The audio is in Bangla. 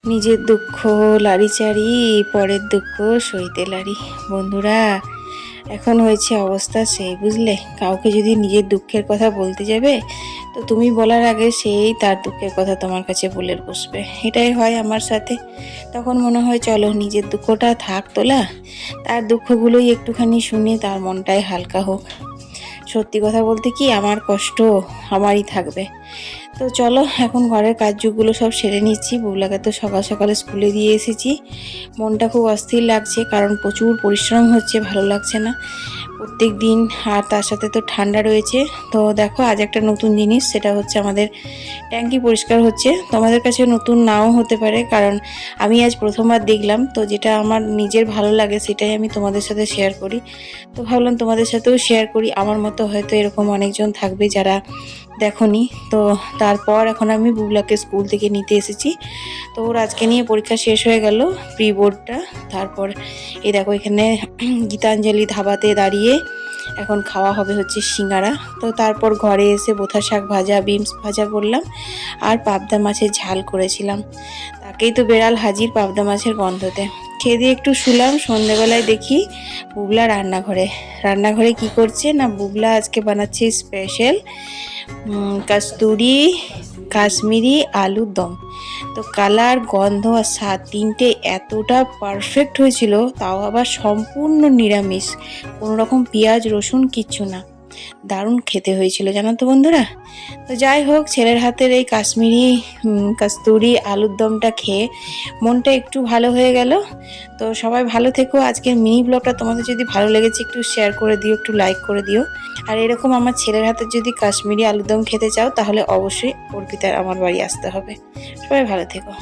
নিজের দুঃখ লাড়িচাড়ি, পরের দুঃখ সইতে লাড়ি। বন্ধুরা, এখন হয়েছে অবস্থা সেই, বুঝলে? কাউকে যদি নিজের দুঃখের কথা বলতে যাবে, তো তুমি বলার আগে সেই তার দুঃখের কথা তোমার কাছে বলে বসবে। এটাই হয় আমার সাথে। তখন মনে হয় চলো নিজের দুঃখটা থাক তোলা, তার দুঃখগুলোই একটুখানি শুনে তার মনটাই হালকা হোক। সত্যি কথা বলতে কি, আমার কষ্ট আমারই থাকবে। তো চলো এখন ঘরের কাজগুলো সব সেরে নিচ্ছি। বুবলাকে তো সকাল সকালে স্কুলে দিয়ে এসেছি। মনটা খুব অস্থির লাগছে, কারণ প্রচুর পরিশ্রম হচ্ছে, ভালো লাগছে না প্রত্যেক দিন। আর তার সাথে তো ঠান্ডা রয়েছে। তো দেখো আজ একটা নতুন জিনিস, সেটা হচ্ছে আমাদের ট্যাঙ্কি পরিষ্কার হচ্ছে। তোমাদের কাছে নতুন নাও হতে পারে, কারণ আমি আজ প্রথমবার দেখলাম। তো যেটা আমার নিজের ভালো লাগে সেটাই আমি তোমাদের সাথে শেয়ার করি। তো ভাবলাম তোমাদের সাথেও শেয়ার করি। আমার মতো হয়তো এরকম অনেকজন থাকবে যারা দেখোনি। তো তারপর এখন আমি বুবলাকে স্কুল থেকে নিতে এসেছি। তো ওর আজকে নিয়ে পরীক্ষা শেষ হয়ে গেল, প্রি বোর্ডটা। তারপর এই দেখো এখানে গীতাঞ্জলি ধাবাতে দাঁড়িয়ে এখন খাওয়া হবে হচ্ছে সিঙ্গারা। তো তারপর ঘরে এসে বোথা শাক ভাজা, বিনস ভাজা করলাম, আর পাবদা মাছের ঝাল করেছিলাম। তাকেই তো বেড়াল হাজির পাবদা মাছের গন্ধতে। খেয়ে দিয়ে একটু শুলাম। সন্ধেবেলায় দেখি বুবলা রান্নাঘরে কি করছে না, বুবলা আজকে বানাচ্ছে স্পেশাল কস্তুরি কাশ্মীরি আলুর দম। তো কালার, গন্ধ আর স্বাদ তিনটে এতটা পারফেক্ট হয়েছিল, তাও আবার সম্পূর্ণ নিরামিষ, কোনো রকম পেঁয়াজ রসুন কিচ্ছু না। দারুণ খেতে হয়েছিল জানো তো বন্ধুরা। তো যাই হোক, ছেলের হাতের এই কাশ্মীরি কস্তুরি আলুর দমটা খেয়ে মনটা একটু ভালো হয়ে গেল। তো সবাই ভালো থেকো। আজকের মিনি ব্লগটা তোমাদের যদি ভালো লেগেছে একটু শেয়ার করে দিও, একটু লাইক করে দিও। আর এরকম আমার ছেলের হাতের যদি কাশ্মীরি আলুর দম খেতে চাও, তাহলে অবশ্যই অর্পিতার আমার বাড়ি আসতে হবে। সবাই ভালো থেকো।